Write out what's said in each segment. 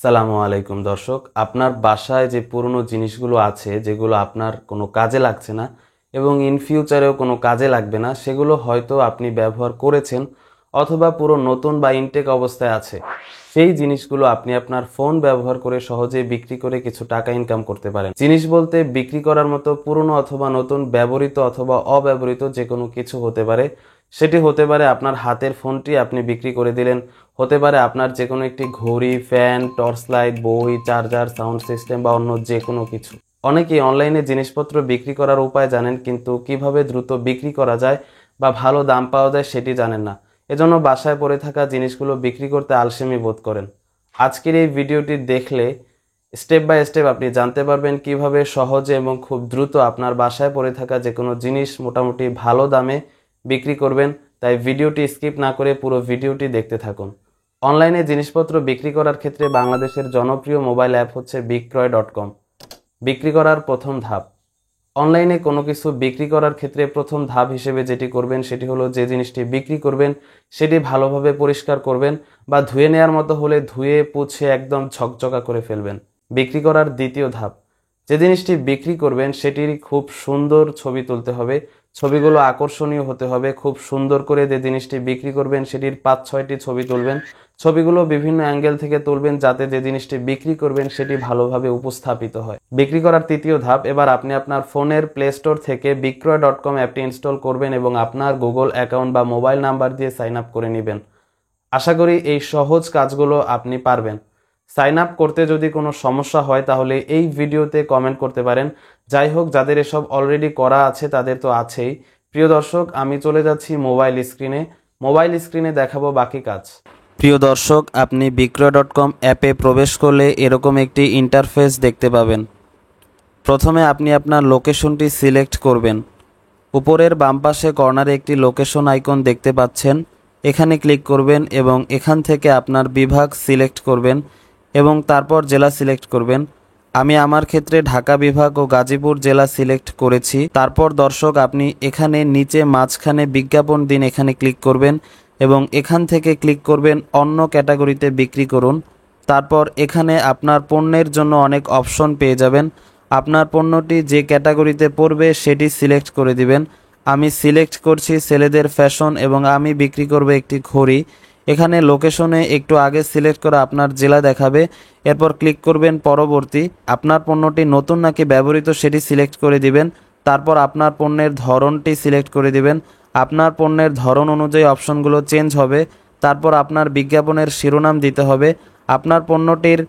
আসসালামু আলাইকুম দর্শক, আপনার বাসায় যে পুরনো জিনিসগুলো আছে যেগুলো আপনার কোনো কাজে লাগছে না এবং ইন ফিউচারেও কোনো কাজে লাগবে না, সেগুলো হয়তো আপনি ব্যবহার করেছেন অথবা পুরো নতুন বা ইনটেক অবস্থায় আছে, সেই জিনিসগুলো আপনি আপনার ফোন ব্যবহার করে সহজেই বিক্রি করে কিছু টাকা ইনকাম করতে পারেন। জিনিস বলতে বিক্রি করার মতো পুরনো অথবা নতুন, ব্যবহৃত অথবা অব্যবহৃত যে কোনো কিছু হতে পারে। সেটি হতে পারে আপনার হাতের ফোনটি আপনি বিক্রি করে দিলেন, হতে পারে আপনার যে কোনো একটি ঘড়ি, ফ্যান, টর্চ লাইট, বই, চার্জার, সাউন্ড সিস্টেম বা অন্য যে কোনো কিছু। অনেকেই অনলাইনে জিনিসপত্র বিক্রি করার উপায় জানেন, কিন্তু কিভাবে দ্রুত বিক্রি করা যায় বা ভালো দাম পাওয়া যায় সেটি জানেন না। এজন্য বাসায় পড়ে থাকা জিনিসগুলো বিক্রি করতে আলসেমি বোধ করেন। আজকের এই ভিডিওটি দেখলে স্টেপ বাই স্টেপ আপনি জানতে পারবেন কিভাবে সহজে এবং খুব দ্রুত আপনার বাসায় পড়ে থাকা যে কোনো জিনিস মোটামুটি ভালো দামে বিক্রি করবেন। তাই ভিডিওটি স্কিপ না করে পুরো ভিডিওটি দেখতে থাকুন। অনলাইনে জিনিসপত্র বিক্রি করার ক্ষেত্রে বাংলাদেশের জনপ্রিয় মোবাইল অ্যাপ হচ্ছে বিক্রয়.com। বিক্রি করার প্রথম ধাপ। অনলাইনে কোনো কিছু বিক্রি করার ক্ষেত্রে প্রথম ধাপ হিসেবে যেটি করবেন সেটি হলো, যে জিনিসটি বিক্রি করবেন সেটি ভালোভাবে পরিষ্কার করবেন বা ধুয়ে নেওয়ার মতো হলে ধুয়ে পুছে একদম ঝকঝকা করে ফেলবেন। বিক্রি করার দ্বিতীয় ধাপ, যে জিনিসটি বিক্রি করবেন সেটির খুব সুন্দর ছবি তুলতে হবে। ছবিগুলো আকর্ষণীয় হতে হবে। খুব সুন্দর করে যে জিনিসটি বিক্রি করবেন সেটির 5-6টি ছবি তুলবেন। ছবিগুলো বিভিন্ন অ্যাঙ্গেল থেকে তুলবেন যাতে যে জিনিসটি বিক্রি করবেন সেটি ভালোভাবে উপস্থাপিত হয়। বিক্রি করার তৃতীয় ধাপ, এবার আপনি আপনার ফোনের প্লে স্টোর থেকে বিক্রয়.com অ্যাপটি ইনস্টল করবেন এবং আপনার গুগল অ্যাকাউন্ট বা মোবাইল নাম্বার দিয়ে সাইন আপ করে নেবেন। আশা করি এই সহজ কাজগুলো আপনি পারবেন। সাইন আপ করতে যদি কোনো সমস্যা হয় তাহলে এই ভিডিওতে কমেন্ট করতে পারেন। যাই হোক, যাদের এসব অলরেডি করা আছে তাদের তো আছেই। প্রিয় দর্শক, আমি চলে যাচ্ছি মোবাইল স্ক্রিনে। মোবাইল স্ক্রিনে দেখাবো বাকি কাজ। প্রিয় দর্শক, আপনি বিক্রয়.com অ্যাপে প্রবেশ করলে এরকম একটি ইন্টারফেস দেখতে পাবেন। প্রথমে আপনি আপনার লোকেশনটি সিলেক্ট করবেন। উপরের বাম পাশে কর্নারে একটি লোকেশন আইকন দেখতে পাচ্ছেন, এখানে ক্লিক করবেন এবং এখান থেকে আপনার বিভাগ সিলেক্ট করবেন এবং তারপর জেলা সিলেক্ট করবেন। আমি আমার ক্ষেত্রে ঢাকা বিভাগ ও গাজীপুর জেলা সিলেক্ট করেছি। তারপর দর্শক, আপনি এখানে নিচে মাঝখানে বিজ্ঞাপন দিন, এখানে ক্লিক করবেন এবং এখান থেকে ক্লিক করবেন অন্য ক্যাটাগরিতে বিক্রি করুন। তারপর এখানে আপনার পণ্যের জন্য অনেক অপশন পেয়ে যাবেন। আপনার পণ্যটি যে ক্যাটাগরিতে পড়বে সেটি সিলেক্ট করে দিবেন। আমি সিলেক্ট করছি ছেলেদের ফ্যাশন এবং আমি বিক্রি করব একটি ঘড়ি। এখানে লোকেশনে একটু আগে সিলেক্ট করা আপনার জেলা দেখাবে। এরপর ক্লিক করবেন পরবর্তী। আপনার পণ্যটি নতুন নাকি ব্যবহৃত সেটি সিলেক্ট করে দিবেন। তারপর আপনার পণ্যের ধরনটি সিলেক্ট করে দিবেন। আপনার পণ্যের ধরন অনুযায়ী অপশনগুলো চেঞ্জ হবে। তারপর আপনার বিজ্ঞাপনের শিরোনাম দিতে হবে। আপনার পণ্যটির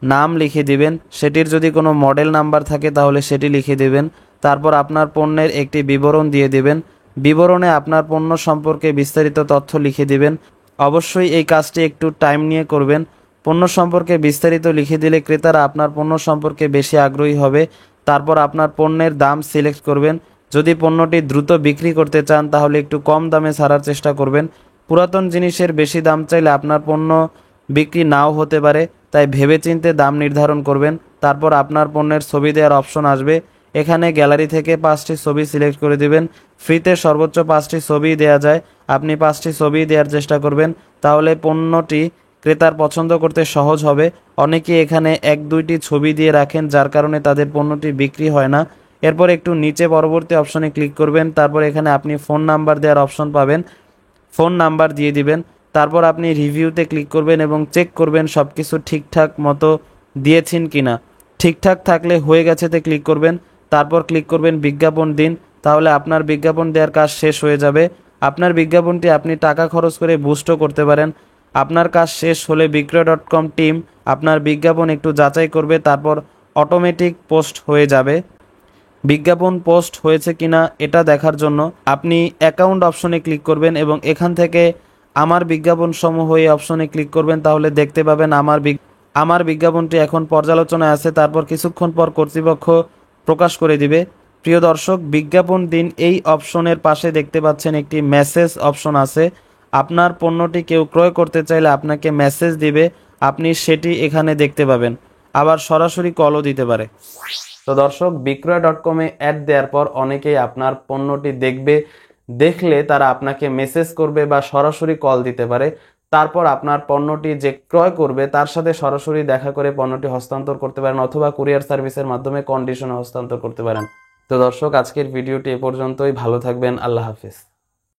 নাম লিখে দিবেন। সেটির যদি কোনো মডেল নাম্বার থাকে তাহলে সেটি লিখে দিবেন। তারপর আপনার পণ্যের একটি বিবরণ দিয়ে দিবেন। বিবরণে আপনার পণ্য সম্পর্কে বিস্তারিত তথ্য লিখে দিবেন। অবশ্যই এই কাজটি একটু টাইম নিয়ে করবেন। পণ্য সম্পর্কে বিস্তারিত লিখে দিলে ক্রেতারা আপনার পণ্য সম্পর্কে বেশি আগ্রহী হবে। তারপর আপনার পণ্যের দাম সিলেক্ট করবেন। যদি পণ্যটি দ্রুত বিক্রি করতে চান তাহলে একটু কম দামে ছাড়ার চেষ্টা করবেন। পুরাতন জিনিসের বেশি দাম চাইলে আপনার পণ্য বিক্রি নাও হতে পারে, তাই ভেবেচিন্তে দাম নির্ধারণ করবেন। তারপর আপনার পণ্যের ছবি দেওয়ার অপশন আসবে। এখানে গ্যালারি থেকে 5টি ছবি সিলেক্ট করে দিবেন। ফ্রিতে সর্বোচ্চ 5টি ছবি দেওয়া যায়। আপনি 5টি ছবি দেওয়ার চেষ্টা করবেন, তাহলে পণ্যটি ক্রেতার পছন্দ করতে সহজ হবে। অনেকে এখানে 1-2টি ছবি দিয়ে রাখেন, যার কারণে তাদের পণ্যটি বিক্রি হয় না। এরপর একটু নিচে পরবর্তী অপশনে ক্লিক করবেন। তারপর এখানে আপনি ফোন নাম্বার দেওয়ার অপশন পাবেন, ফোন নাম্বার দিয়ে দিবেন। তারপর আপনি রিভিউতে ক্লিক করবেন এবং চেক করবেন সব কিছু ঠিকঠাক মতো দিয়েছেন কিনা। ঠিকঠাক থাকলে হয়ে গেছেতে ক্লিক করবেন। তারপর ক্লিক করবেন বিজ্ঞাপন দিন, তাহলে আপনার বিজ্ঞাপন দেওয়ার কাজ শেষ হয়ে যাবে। আপনার বিজ্ঞাপনটি আপনি টাকা খরচ করে বুস্টও করতে পারেন। আপনার কাজ শেষ হলে বিক্রয়.com টিম আপনার বিজ্ঞাপন একটু যাচাই করবে, তারপর অটোমেটিক পোস্ট হয়ে যাবে। বিজ্ঞাপন পোস্ট হয়েছে কিনা এটা দেখার জন্য আপনি অ্যাকাউন্ট অপশনে ক্লিক করবেন এবং এখান থেকে আমার বিজ্ঞাপন সমূহ এই অপশনে ক্লিক করবেন, তাহলে দেখতে পাবেন আমার বিজ্ঞাপনটি এখন পর্যালোচনায় আছে। তারপর কিছুক্ষণ পর কর্তৃপক্ষ প্রকাশ করে দিবে। প্রিয় দর্শক, বিজ্ঞাপন দিন এই অপশনের পাশে দেখতে পাচ্ছেন একটি মেসেজ অপশন আছে। আপনার পণ্যটি কেউ ক্রয় করতে চাইলে আপনাকে মেসেজ দিবে, আপনি সেটি এখানে দেখতে পাবেন। আবার সরাসরি কলও দিতে পারে। তো দর্শক, বিক্রয়.com-এ অ্যাড দেওয়ার পর অনেকেই আপনার পণ্যটি দেখবে, দেখলে তারা আপনাকে মেসেজ করবে বা সরাসরি কল দিতে পারে। তারপর আপনার পণ্যটি যে ক্রয় করবে তার সাথে সরাসরি দেখা করে পণ্যটি হস্তান্তর করতে পারেন, অথবা কুরিয়ার সার্ভিসের মাধ্যমে কন্ডিশনে হস্তান্তর করতে পারেন। তো দর্শক, আজকের ভিডিওটি এ পর্যন্তই। ভালো থাকবেন। আল্লাহ হাফেজ।